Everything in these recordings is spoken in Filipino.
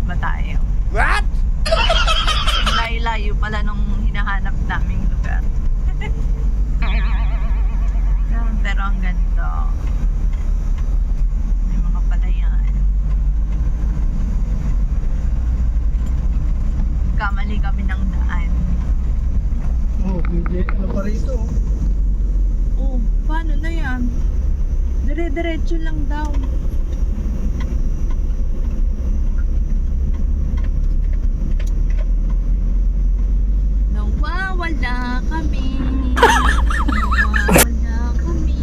ba tayo? What? Layo-layo pala nung hinahanap naming lugar. Pero ang ganda. May mga palayan. Kamali kami ng daan. Oh, hindi. Ano pa rito? Oh, paano na yan? Dire-diretso lang daw. Nawawala kami. Nawawala kami.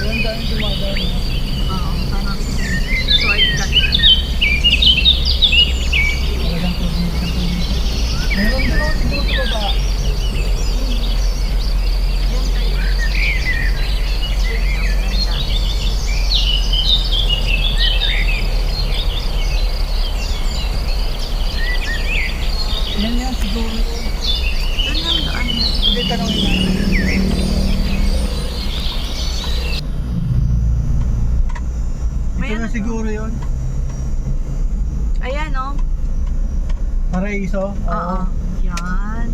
Ang dami dumadaan. Oo, parang shortcut. Talagang tubig na tubig. Meron din ako siguro sa baba. Yan tayo. Ang ganda. Yan yan siguro. Doon ang daan na. Hindi, tanongin natin. May Ito ano na to? siguro yun. Ayan, oh. Paraiso? Oo. Yan.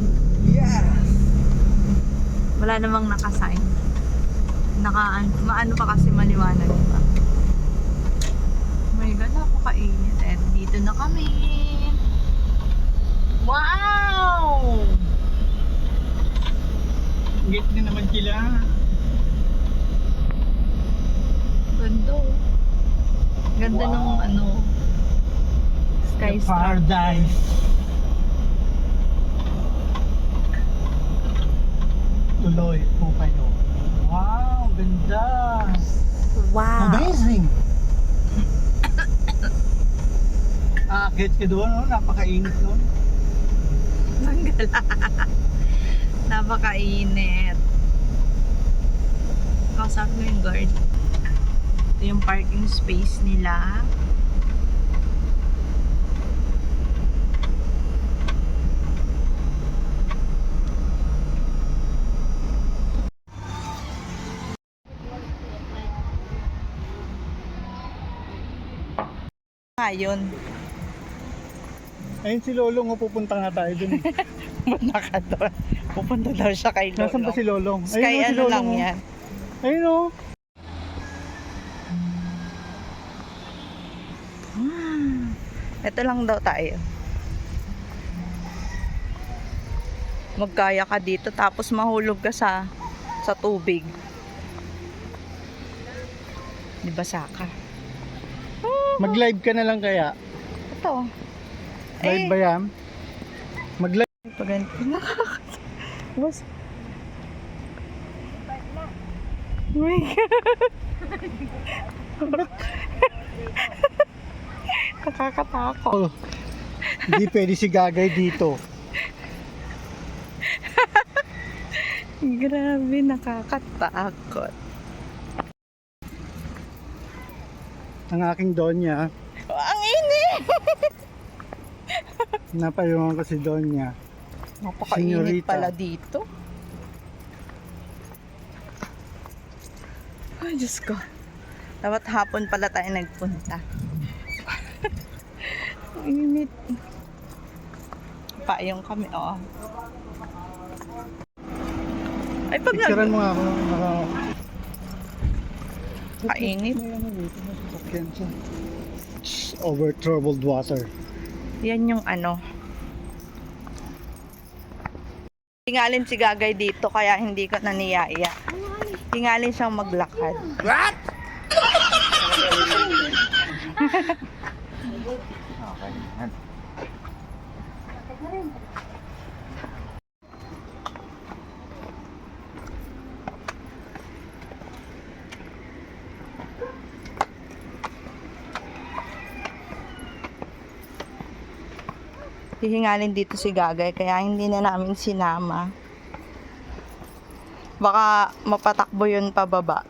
Yes! Wala namang nakasign. Maano pa kasi maliwanag pa. Oh my God, napakainit. Eh, dito na kami. Wow! Gate na naman sila. Ganda, oh. Ganda ng ano. Sky star. Paradise. Tuloy, Pupayo. Wow, ganda. Wow! Amazing. Akit ka doon, no? Napakainit doon. Napakainit. Kausap mo yung guard. Ito yung parking space nila. Ayun. Ayun si Lolong, pupunta nga tayo dun. Punta ka doon. Pupunta daw siya kay Lolo. Nasaan ba si Lolong? Sky Ayun, oh, si ano lang Lolong, oh. yan. Ayun o. Ito lang daw tayo. Magkaya ka dito tapos mahulog ka sa tubig. Di ba saka? Mag-live ka na lang kaya. Ito. Live ba yan? Mag-live. Pag ganito. Boss. Oh my God. Nakakatakot. Oh, hindi pwede si Gagay dito. Grabe, nakakatakot. Ang aking Donya. Oh, ang init! Napayungan ko si Donya. Napakainit Senyorita. pala dito. Ay, Diyos ko. Dapat hapon pala tayo nagpunta. Init. Payong kami, oo. Ay, pag Picturean mo nga ako. Kainit. Over troubled water. Yan yung ano. Tingalin si Gagay dito kaya hindi ko naniyaya. Tingalin siyang maglakad. What? hihingalin dito si Gagay, kaya hindi na namin sinama. Baka mapatakbo yun pababa.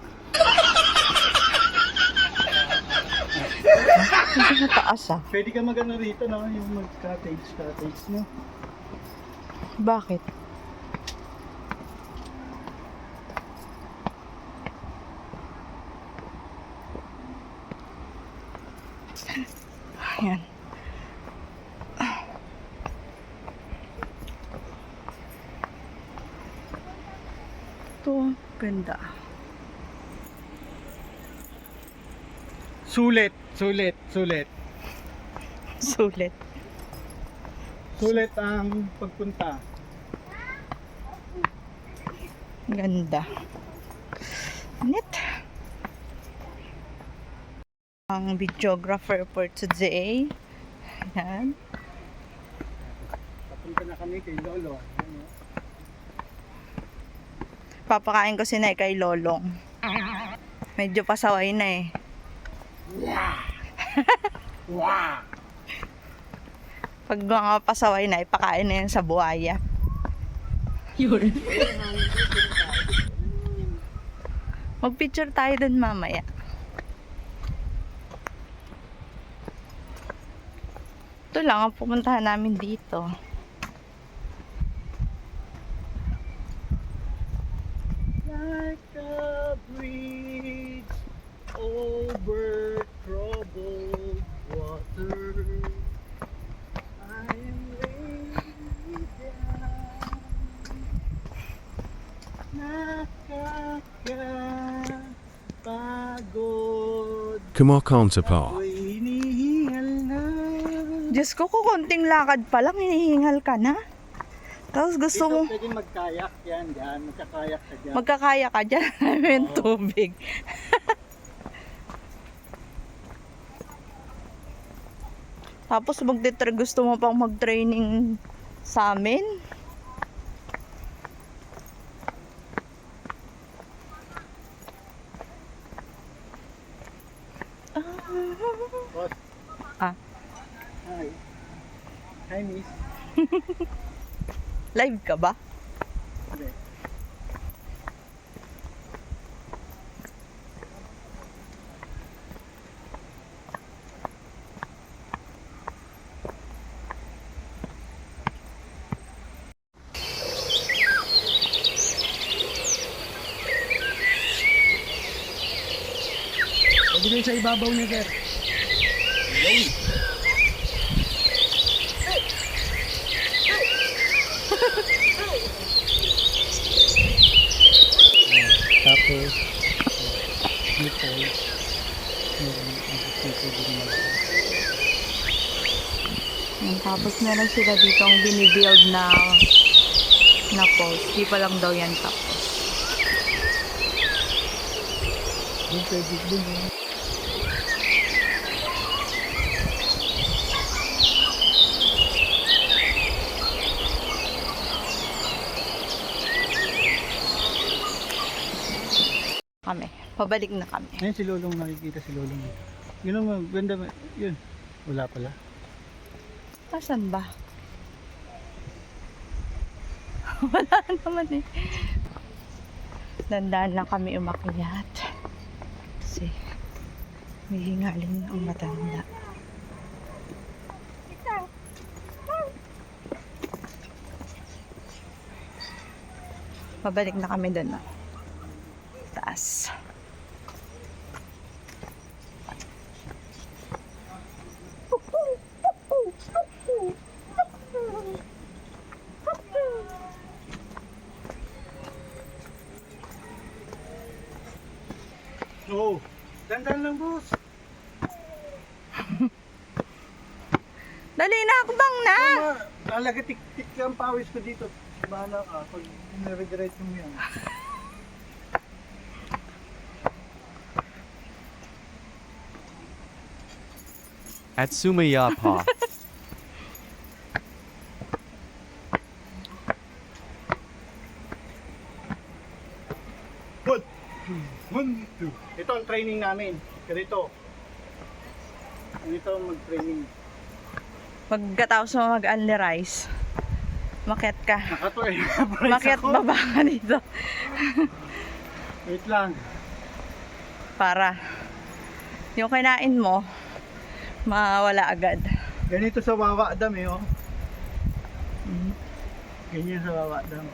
Hindi mataas ah. Pwede ka magano rito, no? Yung mag-cottage, no? Bakit? Ayan. Ito, ganda. Sulit. Sulit. Sulit ang pagpunta. Ganda. Net. Ang videographer for today. Ayan. Papunta na kami kay Lolo. Ano? Papakain ko si Nay kay Lolong. Medyo pasaway na eh. Wow! Pag mga pasaway na, ipakain na yan sa buhaya. Yun. Mag-picture tayo dun mamaya. Ito lang ang pupuntahan namin dito. Like a bridge over troubled water, I am laid down. Nakakapagod, Kumakanta pa. ako'y hinihingal na. Diyos ko, konting lakad pa lang, hinihingal ka na. Tapos gusto mo, Dito pwede magkayak yan, dyan. Magkakayak ka dyan. magkakaya ka dyan, may tubig. Tapos gusto mo pang mag-training sa amin. Boss. Ah, Hi. Hi, miss. live ka ba? Hindi. Pagigay sa ibabaw niya, sir. Yay! Tapos, dito, Tapos meron sila dito ang binibuild na post. Di pa lang daw yan tapos. dun pwede dun. Kami. Pabalik na kami. Ayun si Lolong, nakikita si Lolong. Yun ang ganda, yun. Wala pala. Asan ba? Wala naman eh. Dandaan lang kami umakyat. Kasi may hingalin ang matanda. Pabalik na kami doon. Taas. Oo. Dandan lang, boss. Dali na, akbang na! Talaga tik-tik ang pawis ko dito. Bahala ka pag nire-direct mo yan. At Sumayapa. Good. 1, 2. Ito ang training namin. Ganito. Ganito ang mag-training. Pagkatapos mo mag-only rice, makyat ka. Nakato eh. Makyat baba ka dito. Wait lang. Para yung kinain mo, mawala agad. Ganito sa Wawa Dam eh, oh. Ganyan sa Wawa Dam.